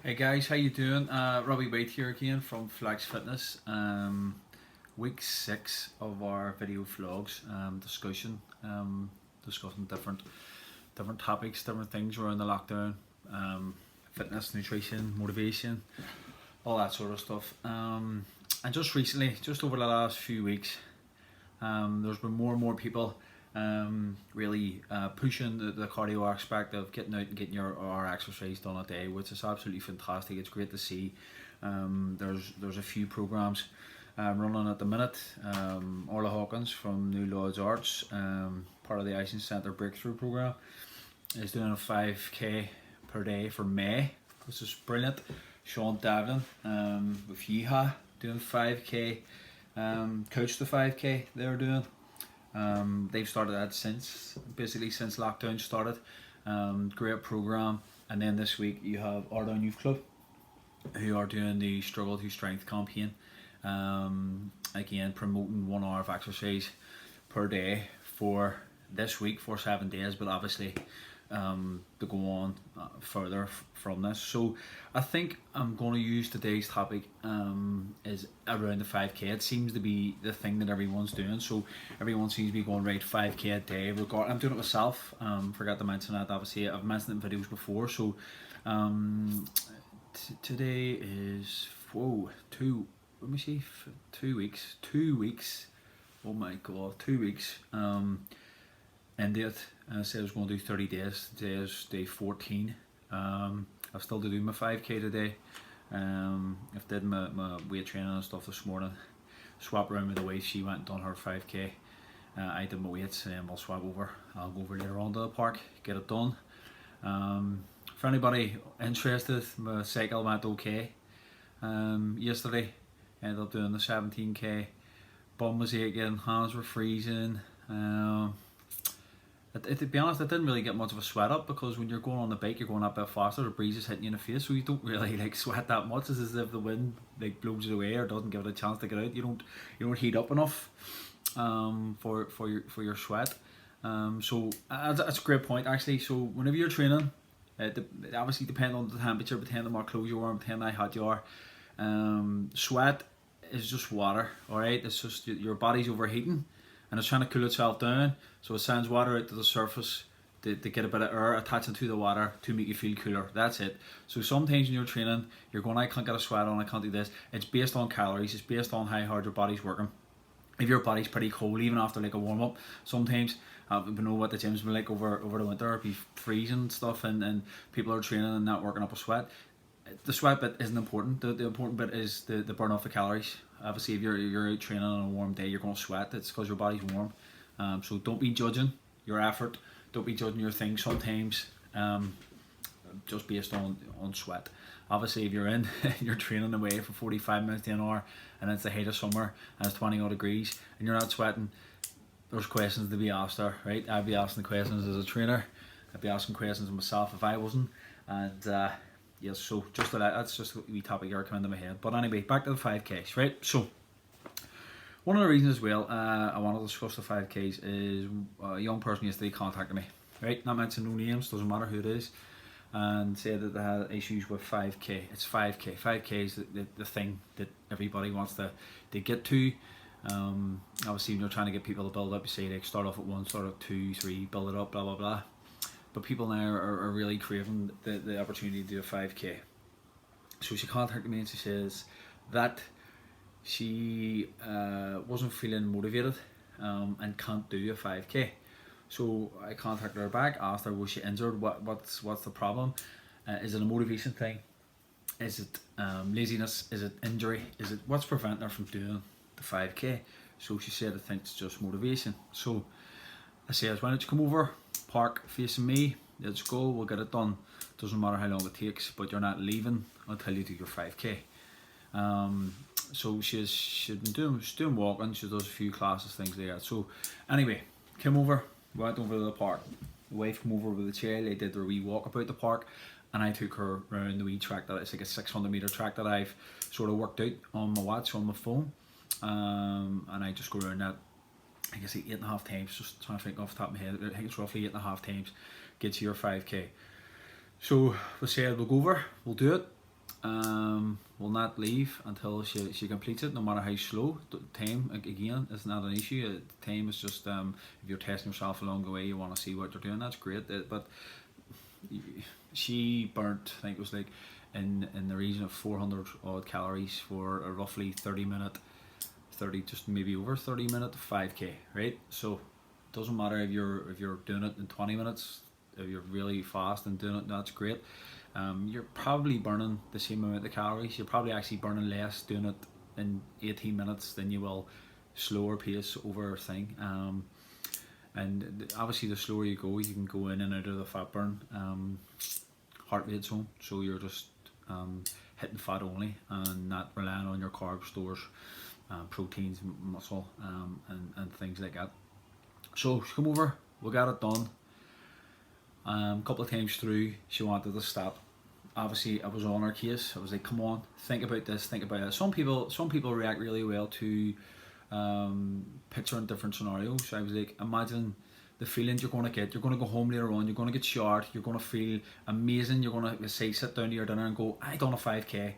Hey guys, how you doing? Robbie White here again from Flex Fitness. Week 6 of our video vlogs discussing different topics, different things around the lockdown, fitness, nutrition, motivation, all that sort of stuff. And just recently, just over the last few weeks, there's been more and more people really pushing the cardio aspect of getting out and getting our exercise done a day, which is absolutely fantastic. It's great to see. There's a few programs running at the minute. Orla Hawkins from New Lodge Arts, part of the Icing Centre Breakthrough program, is doing a 5k per day for May, which is brilliant. Sean Davlin with Yeehaw doing 5k, Coach the 5k they're doing. They've started that since lockdown started. Great program. And then this week you have Ardown Youth Club, who are doing the Struggle to Strength campaign. Again, promoting 1 hour of exercise per day for this week for 7 days, but obviously to go on further from this. So I think I'm going to use today's topic is around the 5k. It seems to be the thing that everyone's doing, so everyone seems to be going right 5k a day. I'm doing it myself. Forgot to mention that. Obviously I've mentioned it in videos before. So today is 2 weeks. Oh my god, 2 weeks. End it. I said I was going to do 30 days. Today is day 14. I've still to do my 5k today. I've did my weight training and stuff this morning. Swap around with the way she went and done her 5k. I did my weights and then we'll swap over. I'll go over later on to the park, get it done. For anybody interested, my cycle went okay. Yesterday, ended up doing the 17k. Bum was aching, hands were freezing. To be honest, I didn't really get much of a sweat up, because when you're going on the bike, you're going up a bit faster, the breeze is hitting you in the face, so you don't really sweat that much. It's as if the wind blows it away or doesn't give it a chance to get out. You don't heat up enough for your sweat. So that's a great point actually. So whenever you're training, obviously depending on the temperature, depending on what clothes you wear, depending on how hot you are, sweat is just water. All right, it's just your body's overheating and it's trying to cool itself down, so it sends water out to the surface to get a bit of air attaching to the water to make you feel cooler. That's it. So sometimes when you're training, you're going, I can't get a sweat on, I can't do this. It's based on calories, it's based on how hard your body's working. If your body's pretty cold, even after a warm up, sometimes we know what the gym's been like over the winter, it'd be freezing and stuff, and people are training and not working up a sweat. The sweat bit isn't important. The important bit is the burn off the calories. Obviously if you're out training on a warm day, you're going to sweat. It's because your body's warm. So don't be judging your effort, don't be judging your thing sometimes just based on sweat. Obviously if you're in you're training away for 45 minutes to an hour and it's the height of summer and it's 20 odd degrees and you're not sweating, there's questions to be asked there, right? I'd be asking the questions as a trainer, I'd be asking questions of myself if I wasn't. And yes, so just that's just a wee topic here coming into my head. But anyway, back to the 5Ks, right? So one of the reasons as well I want to discuss the 5Ks is a young person yesterday contacted me, right? Not mentioning no names, doesn't matter who it is, and said that they had issues with 5K. It's 5K. 5K is the thing that everybody wants to get to. Obviously when you're trying to get people to build up, you say start off at 1, start at 2, 3, build it up, blah blah blah. But people now are really craving the opportunity to do a 5k. So she contacted me and she says that she wasn't feeling motivated and can't do a 5k. So I contacted her back, asked her, was she injured, what's the problem, is it a motivation thing, is it laziness, is it injury, what's preventing her from doing the 5k? So she said, I think it's just motivation. So I said, why don't you come over, park facing me, let's go, we'll get it done. Doesn't matter how long it takes, but you're not leaving until you do your 5k. So she's been doing walking, she does a few classes, things like that. So anyway, came over, went over to the park. The wife came over with the child, they did their wee walk about the park, and I took her around the wee track that it's like a 600 metre track that I've sort of worked out on my watch on my phone. And I just go around that, I guess 8.5 times, just trying to think off the top of my head, I think it's roughly 8.5 times, gets you your 5k. So we said we'll go over, we'll do it, will not leave until she completes it, no matter how slow. The time, again, is not an issue. Time is just, if you're testing yourself along the way, you want to see what you're doing, that's great. But she burnt, I think it was like in the region of 400 odd calories for a roughly just maybe over 30 minute 5k, right? So it doesn't matter if you're doing it in 20 minutes, if you're really fast and doing it, that's great. You're probably burning the same amount of calories. You're probably actually burning less doing it in 18 minutes than you will slower pace over a thing. And obviously the slower you go, you can go in and out of the fat burn heart rate zone, so you're just hitting fat only and not relying on your carb stores, proteins, muscle, and things like that. So she come over, we got it done. A couple of times through, she wanted to stop. Obviously, I was on her case. I was like, "Come on, think about this, think about it." Some people react really well to picturing different scenarios. I was like, imagine the feelings you're going to get. You're going to go home later on. You're going to get showered. You're going to feel amazing. You're going to say, sit down to your dinner and go, "I done a 5k."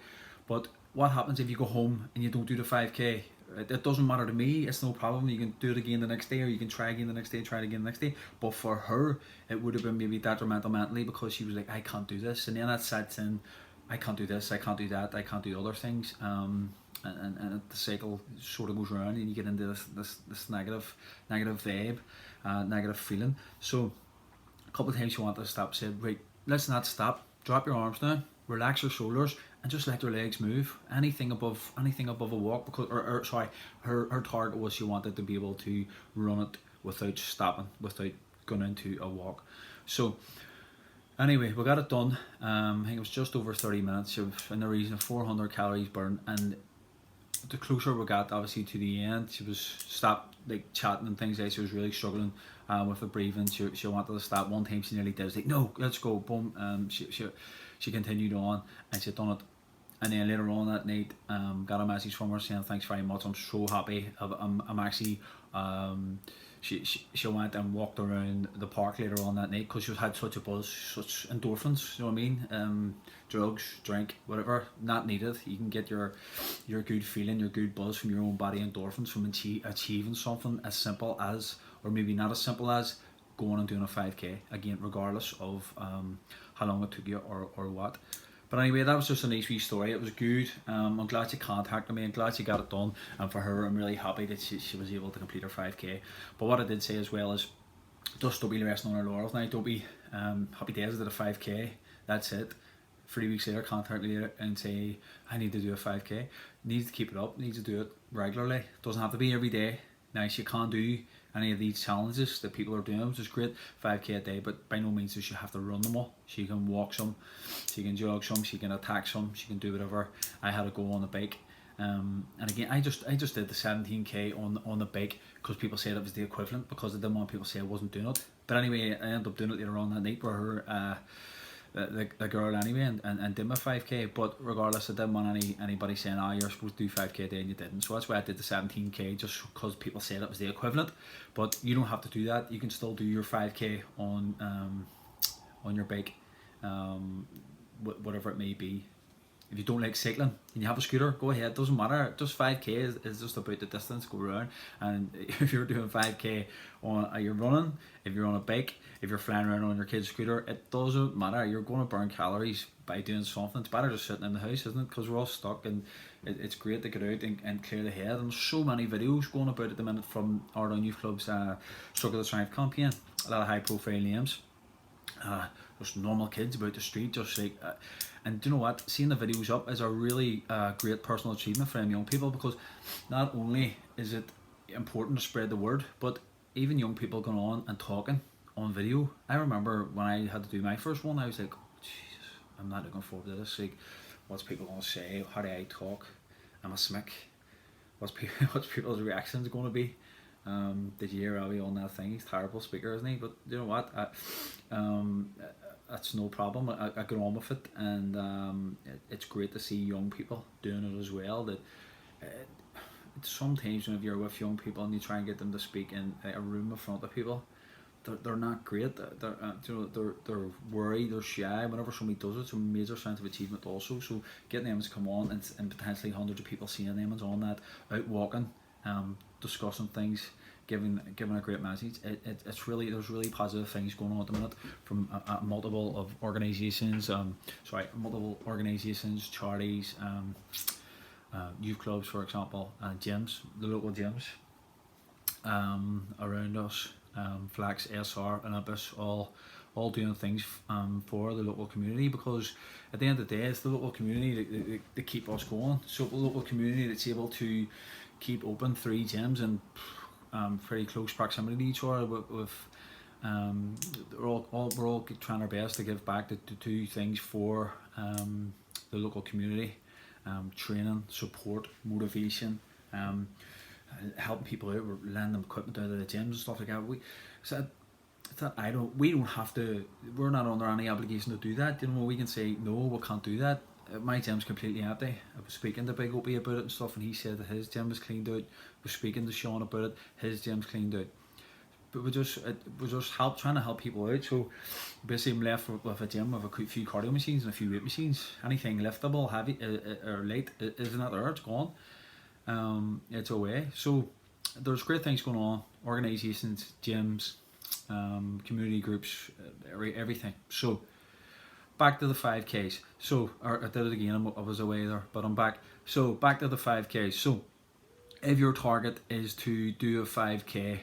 But what happens if you go home and you don't do the 5k? It doesn't matter to me, it's no problem. You can do it again the next day, or you can try again the next day, try it again the next day. But for her, it would have been maybe detrimental mentally, because she was like, I can't do this. And then that sets in, I can't do this, I can't do that, I can't do other things. And the cycle sort of goes around, and you get into this negative vibe, negative feeling. So a couple of times she wanted to stop, said, right, let's not stop, drop your arms down, relax your shoulders, and just let your legs move. Anything above a walk, because her target was she wanted to be able to run it without stopping, without going into a walk. So anyway, we got it done. I think it was just over 30 minutes. It was in the region of 400 calories burned, and the closer we got obviously to the end, she was stopped like chatting and things like that. She was really struggling with the breathing. She wanted to stop. One time she nearly did. It was like, no, let's go, boom. She continued on, and she'd done it. And then later on that night, got a message from her saying, thanks very much, I'm so happy. I'm actually, she went and walked around the park later on that night, because she had such a buzz, such endorphins, you know what I mean? Drugs, drink, whatever, not needed. You can get your good feeling, your good buzz from your own body, endorphins, from achieving something as simple as, or maybe not as simple as, going and doing a 5k, again, regardless of how long it took you or what. But anyway, that was just a nice wee story. It was good. I'm glad she contacted me. I'm glad she got it done. And for her, I'm really happy that she was able to complete her 5k. But what I did say as well is, just don't be resting on her laurels now. Don't be happy days, I did a 5k. That's it. 3 weeks later, contact me later and say, I need to do a 5k. Needs to keep it up. Needs to do it regularly. Doesn't have to be every day. Now, she can't do any of these challenges that people are doing, which is great, 5k a day, but by no means does she have to run them all. She can walk some, she can jog some, she can attack some, she can do whatever. I had to go on the bike, and again, I just did the 17k on the bike, because people said it was the equivalent, because I didn't want people to say I wasn't doing it. But anyway, I ended up doing it later on that night with her, the girl anyway, and did my 5k. But regardless, I didn't want anybody saying, you're supposed to do 5k a day and you didn't. So that's why I did the 17k, just because people said it was the equivalent. But you don't have to do that. You can still do your 5k on your bike, whatever it may be. If you don't like cycling and you have a scooter, go ahead, doesn't matter. Just 5k is just about the distance, go around. And if you're doing 5k you're running, if you're on a bike, if you're flying around on your kid's scooter, it doesn't matter. You're going to burn calories by doing something. It's better just sitting in the house, isn't it? Because we're all stuck, and it's great to get out and clear the head. And so many videos going about at the minute from Ardon Youth Club's Struggle to Strength campaign. A lot of high profile names. Just normal kids about the street, just like, and do you know what? Seeing the videos up is a really great personal achievement for them young people, because not only is it important to spread the word, but even young people going on and talking on video. I remember when I had to do my first one, I was like, Jesus, I'm not looking forward to this. Like, what's people going to say? How do I talk? I'm a smick. What's people's reactions going to be? Did you hear Robbie on that thing? He's a terrible speaker, isn't he? But you know what? That's no problem. I get on with it, and it's great to see young people doing it as well. That sometimes when you're with young people and you try and get them to speak in a room in front of people, they're not great. They're worried, they're shy whenever somebody does it. It's a major sense of achievement also. So getting them to come on and potentially hundreds of people seeing them on that, out walking, discussing things, giving a great message. It's really, there's really positive things going on at the minute from multiple of organisations. Multiple organisations, charities, youth clubs, for example, and gyms, the local gyms around us, Flex, SR and Abyss, all doing things for the local community, because at the end of the day it's the local community that keep us going. So the local community that's able to keep open 3 gyms and pretty close proximity to each other with we're all trying our best to give back to do things for the local community, training, support, motivation, helping people out, we're lending them equipment out of the gyms and stuff like that. We don't have to, we're not under any obligation to do that. You know, we can say no, we can't do that. My gym's completely empty. I was speaking to Big Opie about it and stuff, and he said that his gym was cleaned out. We're speaking to Sean about it, his gym's cleaned out. But we're just trying to help people out. So basically I'm left with a gym with a few cardio machines and a few weight machines. Anything liftable, heavy or light isn't there, it's gone. It's away. So there's great things going on, organisations, gyms, community groups, everything. So back to the 5Ks. So I did it again, I was away there, but I'm back. So back to the 5Ks. So if your target is to do a 5K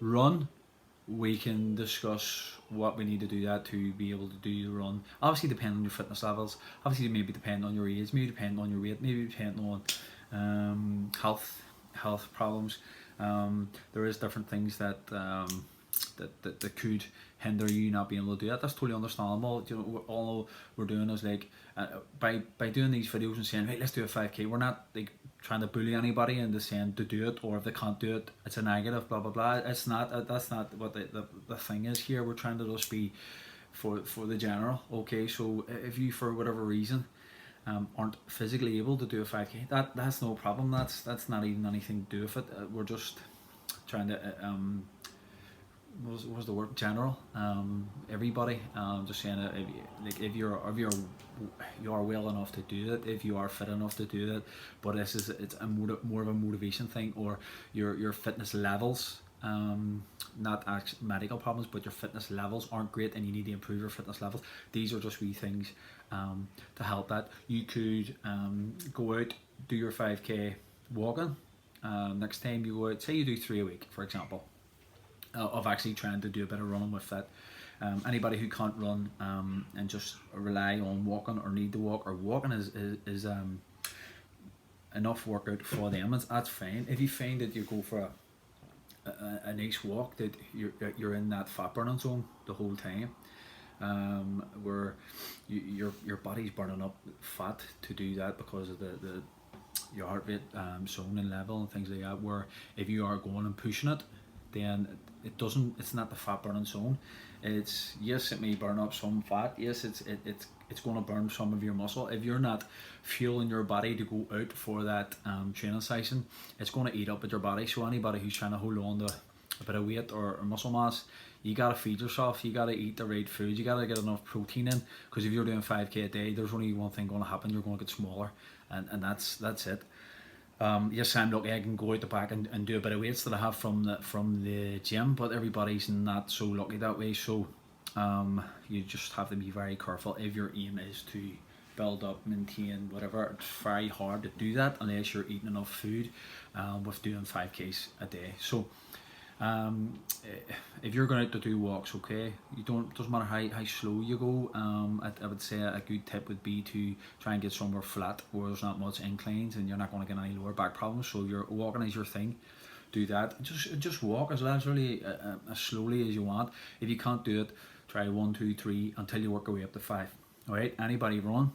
run, we can discuss what we need to do that to be able to do the run. Obviously depending on your fitness levels, obviously maybe depending on your age, maybe depending on your weight, maybe depending on health problems. There is different things that that could hinder you not being able to do that. That's totally understandable. You know, all we're doing is like by doing these videos and saying, hey, let's do a 5K, we're not like trying to bully anybody into saying to do it, or if they can't do it it's a negative, blah blah blah. It's not, that's not what the thing is here. We're trying to just be for the general. Okay, so if you for whatever reason aren't physically able to do a 5K, that's no problem. That's not even anything to do with it. We're just trying to what was the word, general, everybody, just saying that if you are well enough to do it, if you are fit enough to do it, but it's more of a motivation thing, or your fitness levels, not actual medical problems, but your fitness levels aren't great and you need to improve your fitness levels. These are just wee things to help that. You could go out, do your 5K walking. Next time you go out, say you do 3 a week, for example, of actually trying to do a bit of running with that. Anybody who can't run and just rely on walking, or need to walk, or walking is enough workout for them, that's fine. If you find that you go for a nice walk, that you're in that fat burning zone the whole time, where your body's burning up fat to do that because of your heart rate zone and level and things like that, where if you are going and pushing it, then it's not the fat burning zone. It's, yes, it may burn up some fat, yes, it's going to burn some of your muscle. If you're not fueling your body to go out for that training session, it's going to eat up at your body. So anybody who's trying to hold on to a bit of weight or muscle mass, you got to feed yourself, you got to eat the right food, you got to get enough protein in, because if you're doing 5K a day, there's only one thing going to happen, you're going to get smaller, and that's it. Yes, I'm lucky I can go out the back and do a bit of weights that I have from the gym, but everybody's not so lucky that way. So you just have to be very careful. If your aim is to build up, maintain, whatever, it's very hard to do that unless you're eating enough food with doing 5Ks a day. So if you're going out to do walks, okay, doesn't matter how slow you go. I would say a good tip would be to try and get somewhere flat where there's not much inclines and you're not going to get any lower back problems. So if you're walking is your thing, do that. Just walk as leisurely, as slowly as you want. If you can't do it, try 1, 2, 3 until you work your way up to 5. All right, anybody run.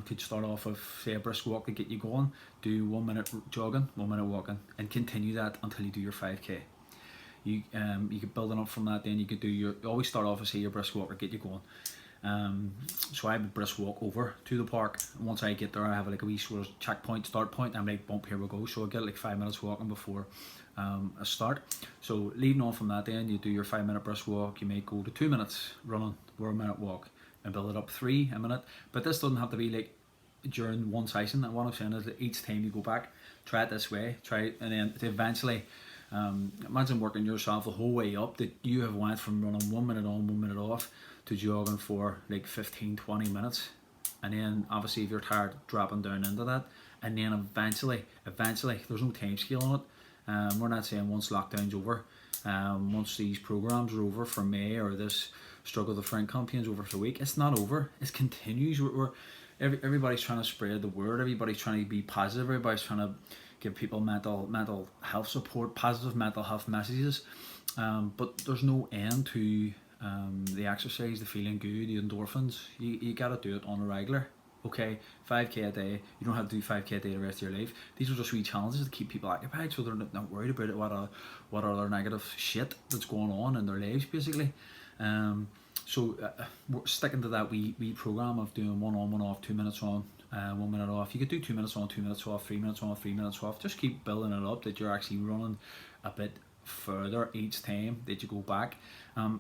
Could start off with, say, a brisk walk to get you going, do 1 minute jogging, 1 minute walking, and continue that until you do your 5K. You could building up from that, then you could do always start off with, say, your brisk walk or get you going. So I would brisk walk over to the park. And once I get there, I have like a wee sort of checkpoint, start point. I'm like, bump, here we go. So I get like 5 minutes walking before a start. So leading on from that, then you do your 5 minute brisk walk. You may go to 2 minutes running or a minute walk, and build it up 3 a minute. But this doesn't have to be like during one session. And what I'm saying is that each time you go back, try it this way, try it, and then eventually. Imagine working yourself the whole way up, that you have went from running 1 minute on, 1 minute off, to jogging for like 15-20 minutes, and then obviously if you're tired, dropping down into that, and then eventually there's no time scale on it. We're not saying once lockdown's over, once these programs are over for May, or this struggle the friend campaign's over for a week, it's not over, it continues. Everybody's trying to spread the word, everybody's trying to be positive, everybody's trying to give people mental health support, positive mental health messages, but there's no end to the exercise, the feeling good, the endorphins. You gotta do it on a regular. Okay, 5k a day. You don't have to do 5k a day the rest of your life. These are just wee challenges to keep people occupied, so they're not worried about it, what other negative shit that's going on in their lives, basically. So we're sticking to that wee program of doing 1 on, 1 off, 2 minutes on, 1 minute off. You could do 2 minutes on, 2 minutes off, 3 minutes on, 3 minutes off. Just keep building it up, that you're actually running a bit further each time that you go back.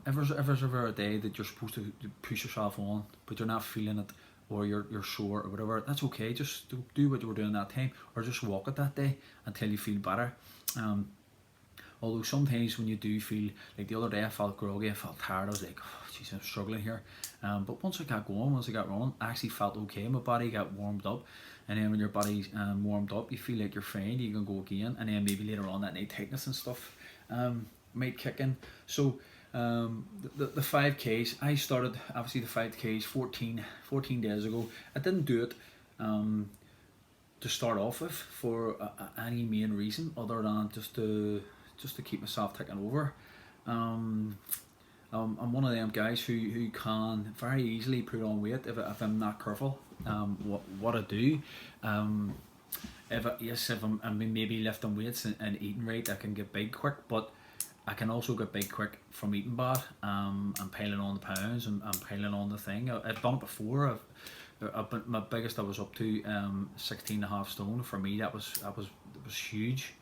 If there's ever a day that you're supposed to push yourself on, but you're not feeling it, or you're sore or whatever, that's okay. Just do what you were doing that time, or just walk it that day until you feel better. Although sometimes when you do feel, like the other day I felt groggy, I felt tired, I was like, oh jeez, I'm struggling here. But once I got going, once I got running, I actually felt okay. My body got warmed up, and then when your body's warmed up, you feel like you're fine, you can go again, and then maybe later on that night tightness and stuff might kick in. So the 5Ks, I started obviously the 5Ks 14 days ago. I didn't do it to start off with for any main reason other than just to keep myself ticking over. I'm one of them guys who can very easily put on weight if I'm not careful. What I do, if I'm maybe lifting weights and eating right, I can get big quick, but I can also get big quick from eating bad, and piling on the pounds and piling on the thing. I've done it before. My biggest I was up to 16.5 stone. For me that was huge.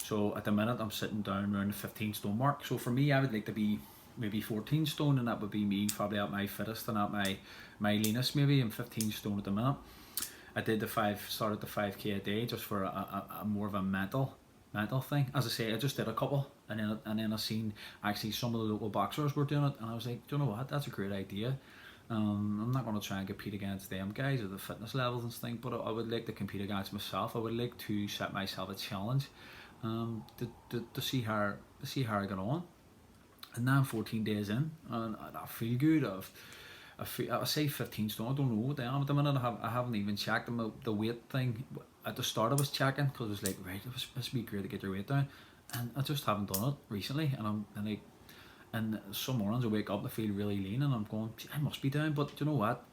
So at the minute I'm sitting down around the 15 stone mark. So for me, I would like to be maybe 14 stone, and that would be me probably at my fittest and at my leanest. Maybe I'm 15 stone at the minute. I did started the 5k a day just for a more of a mental thing. As I say, I just did a couple, and then I seen actually some of the local boxers were doing it, and I was like, do you know what? That's a great idea. I'm not going to try and compete against them guys at the fitness levels and things, but I would like to compete against myself. I would like to set myself a challenge, to see how I get on. And now I'm 14 days in, and I feel good. I say 15 stone. I don't know what I am at the minute. I haven't even checked the weight thing. At the start I was checking because it was like, right, it was supposed to be great to get your weight down, and I just haven't done it recently. And some mornings I wake up, I feel really lean, and I'm going, I must be down. But you know what?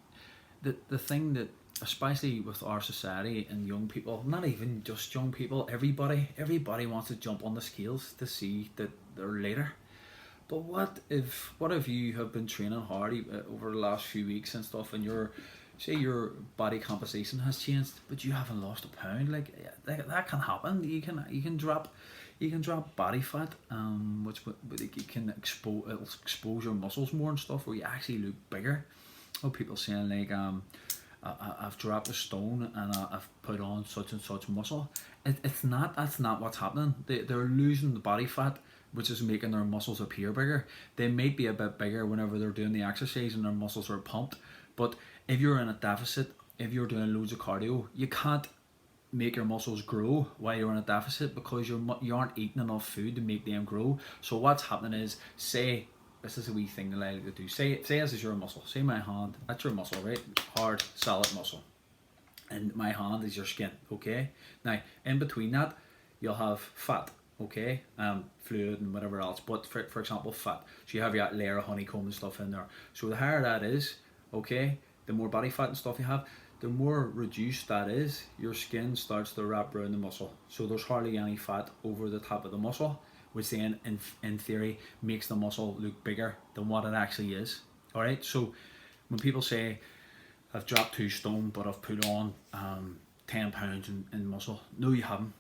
The thing that, especially with our society and young people, not even just young people, everybody wants to jump on the scales to see that they're later. But what if you have been training hard over the last few weeks and stuff, and your body composition has changed, but you haven't lost a pound? Like that can happen. You can drop body fat, which you can expose your muscles more and stuff, where you actually look bigger. Or people saying like, I've dropped a stone and I've put on such and such muscle. That's not what's happening. They're losing the body fat, which is making their muscles appear bigger. They might be a bit bigger whenever they're doing the exercise and their muscles are pumped, but if you're in a deficit, if you're doing loads of cardio, you can't make your muscles grow while you're in a deficit, because you aren't eating enough food to make them grow. So what's happening is, say, this is a wee thing that I like to do. Say this is your muscle. Say my hand, that's your muscle, right? Hard, solid muscle. And my hand is your skin, okay? Now, in between that, you'll have fat, okay? Fluid and whatever else. But for example, fat. So you have your layer of honeycomb and stuff in there. So the higher that is, okay, the more body fat and stuff you have, the more reduced that is, your skin starts to wrap around the muscle. So there's hardly any fat over the top of the muscle, which then in theory makes the muscle look bigger than what it actually is. Alright, so when people say I've dropped 2 stone but I've put on 10 pounds in muscle, no you haven't.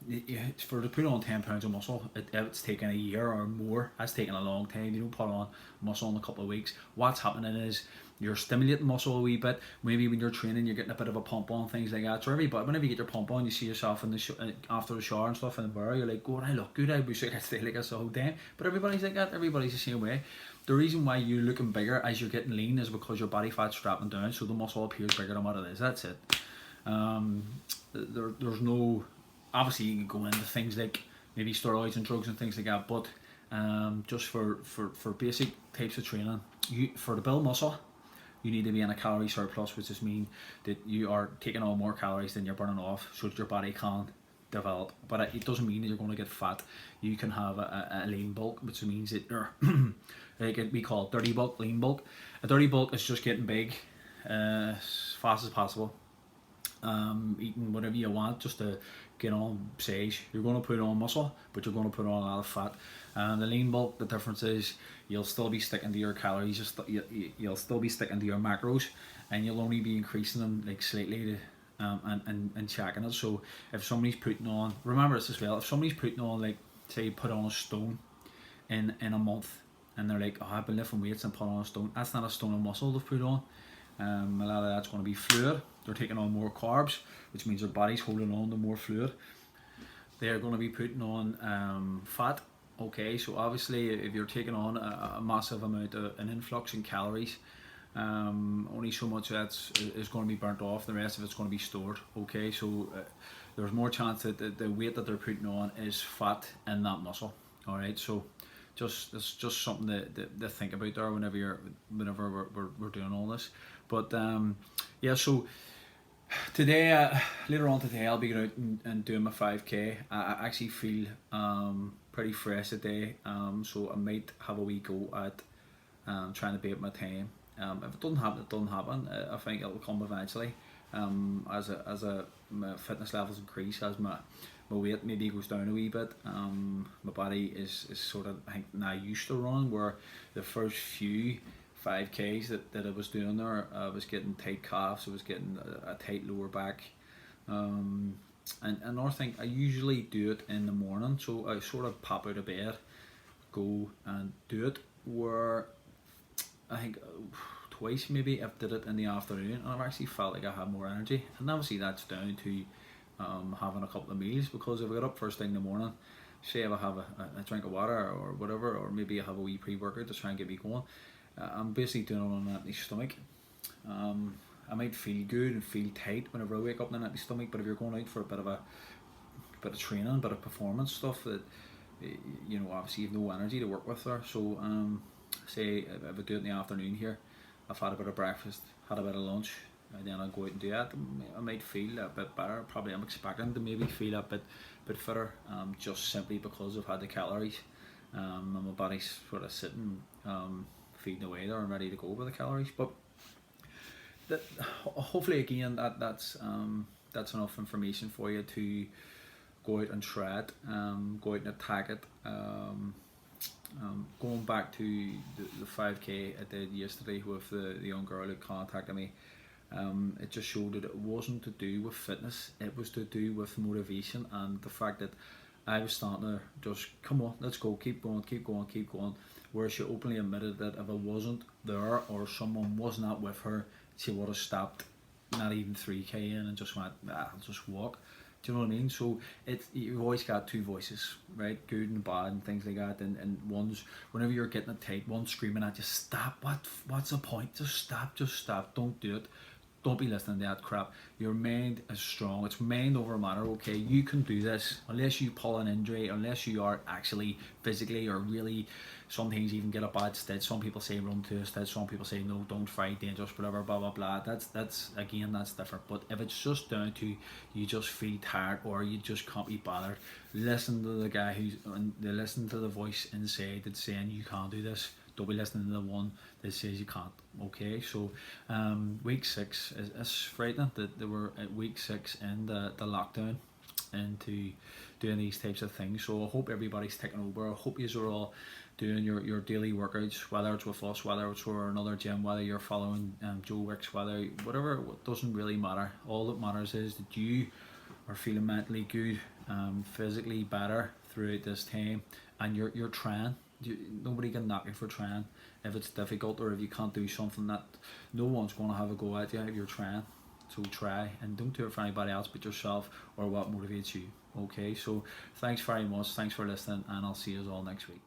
For to put on 10 pounds of muscle, it's taken a year or more. That's taken a long time. You don't put on muscle in a couple of weeks. What's happening is you're stimulating muscle a wee bit. Maybe when you're training, you're getting a bit of a pump on, things like that. So whenever you get your pump on, you see yourself in the after the shower and stuff in the mirror, you're like, "God, I look good. I wish I could stay like this the whole time." But everybody's like that. Everybody's the same way. The reason why you're looking bigger as you're getting lean is because your body fat's dropping down, so the muscle appears bigger than what it is. That's it. There's no, obviously you can go into things like maybe steroids and drugs and things like that, but just for basic types of training, for to build muscle, you need to be in a calorie surplus, which just means that you are taking on more calories than you're burning off, so that your body can develop. But it doesn't mean that you're going to get fat. You can have a lean bulk, which means that you're like we call it dirty bulk, lean bulk. A dirty bulk is just getting big as fast as possible, eating whatever you want just to get on size. You're going to put on muscle, but you're going to put on a lot of fat. And the lean bulk, the difference is you'll still be sticking to your calories, you'll still be sticking to your macros, and you'll only be increasing them like slightly to, and checking it. So if somebody's putting on, remember this as well, if somebody's putting on, like say put on a stone in a month, and they're like, "Oh, I've been lifting weights and put on a stone," that's not a stone of muscle they've put on. A lot of that's going to be fluid. They're taking on more carbs, which means their body's holding on to more fluid. They're going to be putting on fat. Okay, so obviously if you're taking on a massive amount of an influx in calories, only so much of that is going to be burnt off. The rest of it's going to be stored. Okay, so there's more chance that the weight that they're putting on is fat in that muscle. All right, so it's just something to think about there whenever we're doing all this. But yeah, so today, later on today, I'll be going out and doing my 5k. I actually feel pretty fresh today, so I might have a wee go at trying to beat my time. If it doesn't happen, it doesn't happen. I think it'll come eventually. As my fitness levels increase, as my weight maybe goes down a wee bit. My body is sort of, I think, now used to run, where the first few 5Ks that I was doing there, I was getting tight calves, I was getting a tight lower back. And another thing, I usually do it in the morning, so I sort of pop out of bed, go and do it, where I think twice maybe I've did it in the afternoon, and I've actually felt like I have more energy. And obviously that's down to having a couple of meals, because if I get up first thing in the morning, say if I have a drink of water or whatever, or maybe I have a wee pre-workout to try and get me going, I'm basically doing it on an empty stomach. I might feel good and feel tight whenever I wake up on an empty stomach, but if you're going out for a bit of training, a bit of performance stuff, that obviously you have no energy to work with there. So say if I do it in the afternoon here, I've had a bit of breakfast, had a bit of lunch, and then I'll go out and do that. I might feel a bit better. Probably I'm expecting to maybe feel a bit fitter, just simply because I've had the calories, and my body's sort of sitting, feeding away there and ready to go with the calories. But hopefully again that's enough information for you to go out and try it, go out and attack it. Going back to the 5k I did yesterday with the young girl who contacted me, it just showed that it wasn't to do with fitness, it was to do with motivation, and the fact that I was starting to just, come on, let's go, keep going, where she openly admitted that if I wasn't there or someone was not with her, she would have stopped not even 3k in and just went, I'll just walk. Do you know what I mean? So you've always got two voices, right? Good and bad and things like that. And one's, whenever you're getting it tight, one's screaming at you, stop, what's the point? Just stop, don't do it. Don't be listening to that crap. Your mind is strong. It's mind over matter, okay? You can do this. Unless you pull an injury, unless you are actually physically or really, sometimes even get a bad stitch. Some people say run to a stitch. Some people say no, don't fight, dangerous, whatever, blah, blah, blah. That's again, that's different. But if it's just down to you just feel tired or you just can't be bothered, listen to the guy listen to the voice inside that's saying you can't do this. Don't be listening to the one that says you can't. Okay, so week 6 is frightening that they were at week 6 in the lockdown into doing these types of things. So I hope everybody's taking over. I hope you are all doing your daily workouts, whether it's with us, whether it's for another gym, whether you're following Joe Wicks, whether whatever, it doesn't really matter. All that matters is that you are feeling mentally good, physically better throughout this time, and you're trying. Nobody can knock you for trying. If it's difficult or if you can't do something, that no one's going to have a go at you if you're trying. So try, and don't do it for anybody else but yourself or what motivates you. Okay, so thanks very much, thanks for listening, and I'll see you all next week.